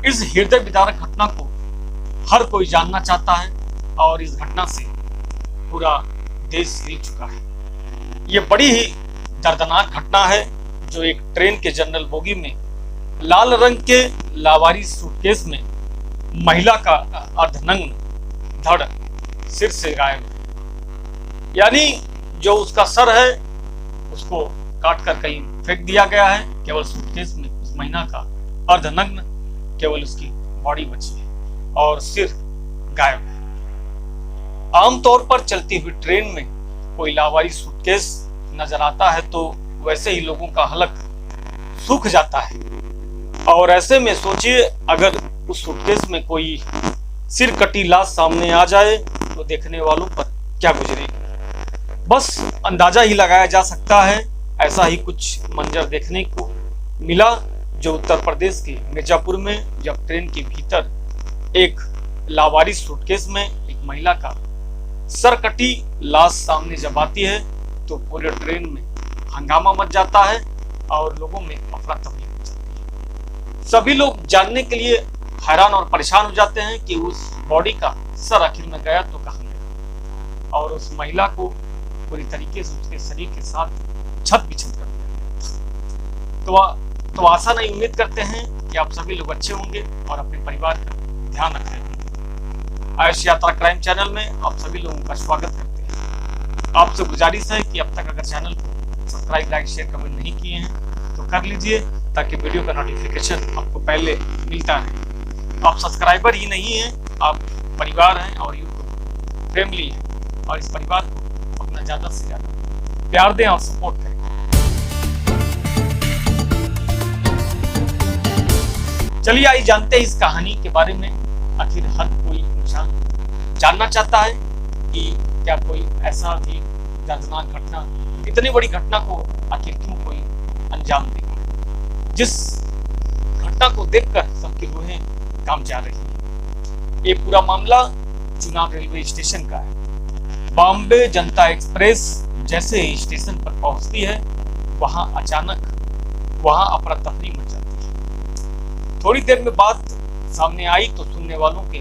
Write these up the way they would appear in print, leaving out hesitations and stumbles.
इस हृदय विदारक घटना को हर कोई जानना चाहता है और इस घटना से पूरा देश हिल चुका है। ये बड़ी ही दर्दनाक घटना है जो एक ट्रेन के जनरल बोगी में लाल रंग के लावारिस सूटकेस में महिला का अर्धनग्न धड़ सिर से गायब है। यानी जो उसका सर है उसको काट कर कहीं फेंक दिया गया है, केवल सूटकेस में उस महिला का अर्धनग्न केवल उसकी बॉडी बची है और सिर गायब है। आमतौर पर चलती हुई ट्रेन में कोई लावारिस सूटकेस नजर आता है तो वैसे ही लोगों का हलक सूख जाता है। और ऐसे में सोचिए अगर उस सूटकेस में कोई सिर कटी लाश सामने आ जाए तो देखने वालों पर क्या गुजरेगी, बस अंदाजा ही लगाया जा सकता है। ऐसा ही कुछ मंजर देखने को मिला जो उत्तर प्रदेश के मिर्जापुर में जब ट्रेन के भीतर एक लावारिस सूटकेस में एक महिला का सर कटी लाश सामने जब आती है तो पूरे ट्रेन में हंगामा मच जाता है और लोगों में अफरा तफरी हो जाती है। सभी लोग जानने के लिए हैरान और परेशान हो जाते हैं कि उस बॉडी का सर आखिर में गया तो कहाँ गया, और उस महिला को पूरी तरीके से उसके शरीर के साथ छत बिछत कर दिया। तो आशा नहीं उम्मीद करते हैं कि आप सभी लोग अच्छे होंगे और अपने परिवार का ध्यान रख रहे होंगे। आयुष यात्रा क्राइम चैनल में आप सभी लोगों का स्वागत करते हैं। आपसे गुजारिश है कि अब तक अगर चैनल को सब्सक्राइब, लाइक, शेयर, कमेंट नहीं किए हैं तो कर लीजिए ताकि वीडियो का नोटिफिकेशन आपको पहले मिलता रहे। आप सब्सक्राइबर ही नहीं हैं, आप परिवार हैं और यूट्यूब फैमिली है, और इस परिवार को अपना ज्यादा से ज्यादा प्यार दें और सपोर्ट करें। चलिए आइए जानते हैं इस कहानी के बारे में। आखिर हर कोई इंसान जानना चाहता है कि क्या कोई ऐसा भी दर्दनाक घटना, इतनी बड़ी घटना को आखिर क्यों कोई अंजाम देगा, जिस घटना को देखकर सबकी रूहें काम जा रही है। ये पूरा मामला चुनाव रेलवे स्टेशन का है। बॉम्बे जनता एक्सप्रेस जैसे ही स्टेशन पर पहुंचती है वहां अचानक वहां अफरा तफरी मच जाती है। थोड़ी देर में बात सामने आई तो सुनने वालों के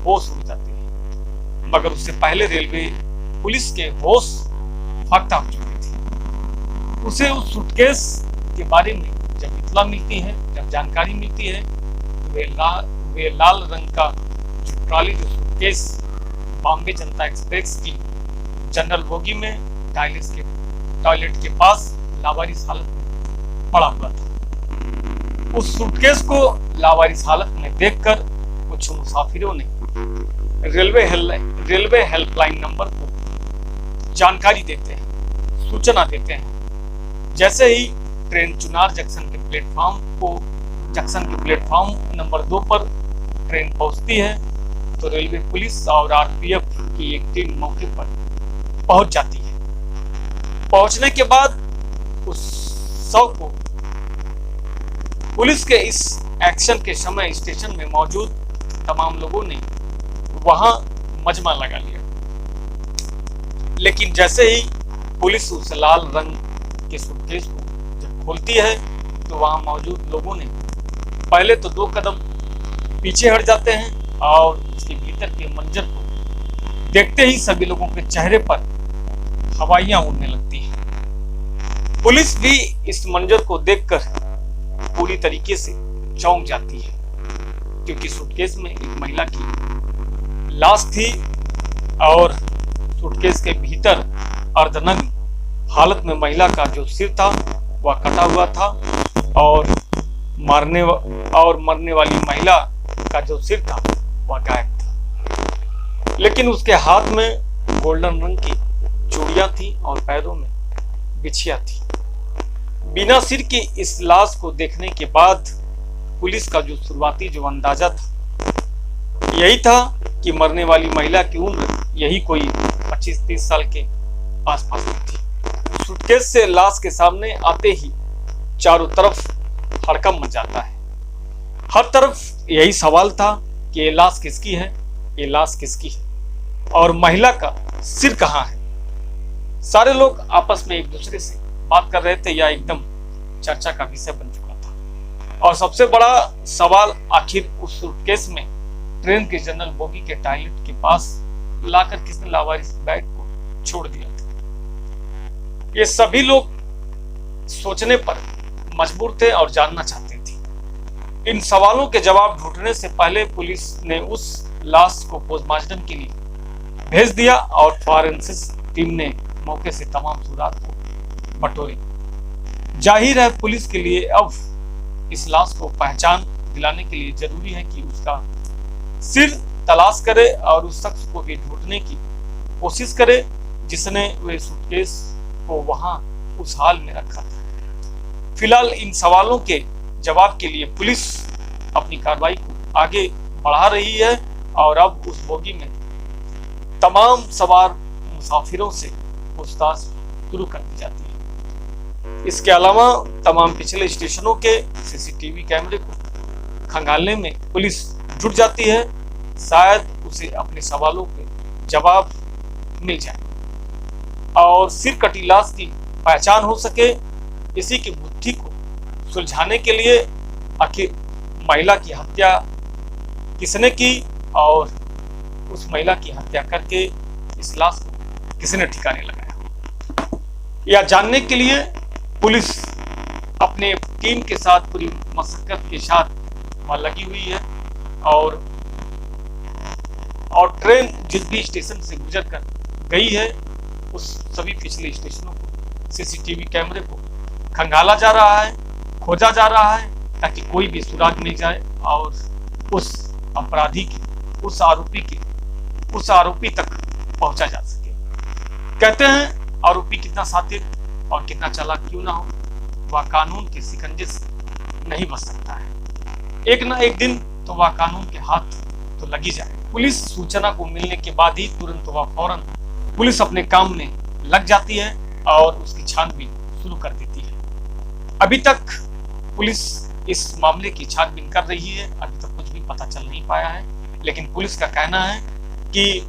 होश उड़ जाते हैं, मगर उससे पहले रेलवे पुलिस के होश फाख्ता हो चुके थे। उसे उस सूटकेस के बारे में जब इत्तला मिलती है, जब जानकारी मिलती है तो वे लाल रंग का जो ट्रॉली, जो सूटकेस बॉम्बे जनता एक्सप्रेस की जनरल बोगी में टॉयलेट के पास लावारिस हालत में पड़ा हुआ था। उस सूटकेस को लावारिस हालत में देखकर कुछ मुसाफिरों ने रेलवे हेल्पलाइन नंबर को जानकारी देते हैं, सूचना देते हैं। जैसे ही ट्रेन चुनार जंक्शन के प्लेटफॉर्म नंबर 2 पर ट्रेन पहुंचती है तो रेलवे पुलिस और आरपीएफ की एक टीम मौके पर पहुंच जाती है। पहुंचने के बाद उस शव को पुलिस के इस एक्शन के समय स्टेशन में मौजूद तमाम लोगों ने वहां मजमा लगा लिया। लेकिन जैसे ही पुलिस उस लाल रंग के सूटकेस को जब खोलती है तो वहां मौजूद लोगों ने पहले तो 2 कदम पीछे हट जाते हैं और उसके भीतर के मंजर को देखते ही सभी लोगों के चेहरे पर हवाइयां उड़ने लगती हैं। पुलिस भी इस मंजर को देखकर पूरी तरीके से चौंक जाती है, क्योंकि सूटकेस में एक महिला की लाश थी और सूटकेस के भीतर अर्धनग्न हालत में महिला का जो सिर था वह कटा हुआ था और मरने वाली महिला का जो सिर था वह गायब था। लेकिन उसके हाथ में गोल्डन रंग की चूड़ियां थी और पैरों में बिछिया थी। बिना सिर की इस लाश को देखने के बाद पुलिस का जो शुरुआती जो अंदाजा था यही था कि मरने वाली महिला की उम्र यही कोई 25-30 साल के आसपास थी। सूटकेस से लाश के सामने आते ही चारों तरफ हड़कंप मच जाता है। हर तरफ यही सवाल था कि ये लाश किसकी है, ये लाश किसकी है और महिला का सिर कहाँ है। सारे लोग आपस में एक दूसरे से बात कर रहे थे या एकदम चर्चा का विषय बन चुका था और सबसे बड़ा सवाल, आखिर उस सूटकेस में ट्रेन के जनरल बोगी के टॉयलेट के पास लाकर किसने लावारिस बैग को छोड़ दिया था। ये सभी लोग सोचने पर मजबूर थे और जानना चाहते थे। इन सवालों के जवाब ढूंढने से पहले पुलिस ने उस लाश को पोस्टमार्टम के लिए भेज दिया और फॉरेंसिक टीम ने मौके से तमाम सुराग को बटोरे। जाहिर है पुलिस के लिए अब इस लाश को पहचान दिलाने के लिए जरूरी है कि उसका सिर तलाश करे और उस शख्स को भी ढूंढने की कोशिश करे जिसने वे सूटकेस को वहां उस हाल में रखा था। फिलहाल इन सवालों के जवाब के लिए पुलिस अपनी कार्रवाई को आगे बढ़ा रही है और अब उस बोगी में तमाम सवार मुसाफिरों से पूछताछ शुरू कर दी जाती है। इसके अलावा तमाम पिछले स्टेशनों के सीसीटीवी कैमरे को खंगालने में पुलिस जुट जाती है। शायद उसे अपने सवालों के जवाब मिल जाए और सिर कटी लाश की पहचान हो सके। इसी की गुत्थी को सुलझाने के लिए आखिर महिला की हत्या किसने की और उस महिला की हत्या करके इस लाश को किसने ठिकाने लगाया, यह जानने के लिए पुलिस अपने टीम के साथ पूरी मशक्कत के साथ वहां लगी हुई है और ट्रेन जिस भी स्टेशन से गुजर कर गई है उस सभी पिछले स्टेशनों को सीसीटीवी कैमरे को खंगाला जा रहा है, खोजा जा रहा है ताकि कोई भी सुराग मिल जाए और उस अपराधी की, उस आरोपी तक पहुंचा जा सके। कहते हैं आरोपी कितना शातिर और कितना चालाक क्यों ना हो, वह कानून के शिकंजे से नहीं बच सकता है। एक ना एक दिन तो वह कानून के हाथ तो लगी जाए। पुलिस सूचना को मिलने के बाद ही तुरंत वह फौरन पुलिस अपने काम में लग जाती है और उसकी छानबीन शुरू कर देती है। अभी तक पुलिस इस मामले की छानबीन कर रही है, अभी तक कुछ भी पता चल नहीं पाया है, लेकिन पुलिस का कहना है कि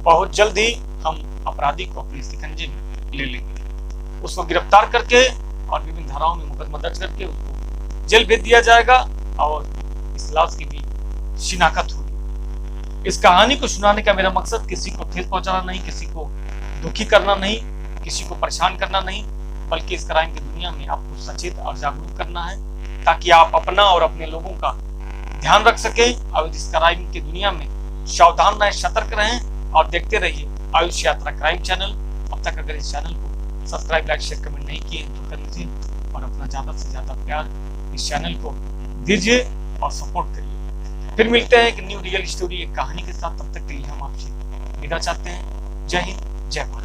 बहुत जल्द ही हम अपराधी को अपने शिकंजे में ले लेंगे, उसको गिरफ्तार करके और विभिन्न धाराओं में मुकदमा दर्ज करके उसको जेल भेज दिया जाएगा और इस लाश की भी शिनाख्त होगी। इस कहानी को सुनाने का मेरा मकसद किसी को ठेस पहुंचाना नहीं, किसी को दुखी करना नहीं, किसी को परेशान करना नहीं, बल्कि इस क्राइम की दुनिया में आपको सचेत और जागरूक करना है ताकि आप अपना और अपने लोगों का ध्यान रख सके और इस क्राइम की दुनिया में सावधान रहें, सतर्क रहें और देखते रहिए आयुष यात्रा क्राइम चैनल। अब तक अगर इस चैनल को सब्सक्राइब, लाइक, शेयर, कमेंट नहीं किए तो कर लीजिए और अपना ज्यादा से ज्यादा प्यार इस चैनल को दीजिए और सपोर्ट करिए। फिर मिलते हैं एक न्यू रियल स्टोरी, एक कहानी के साथ। तब तक के लिए हम आपसे विदा चाहते हैं। जय हिंद, जय भारत।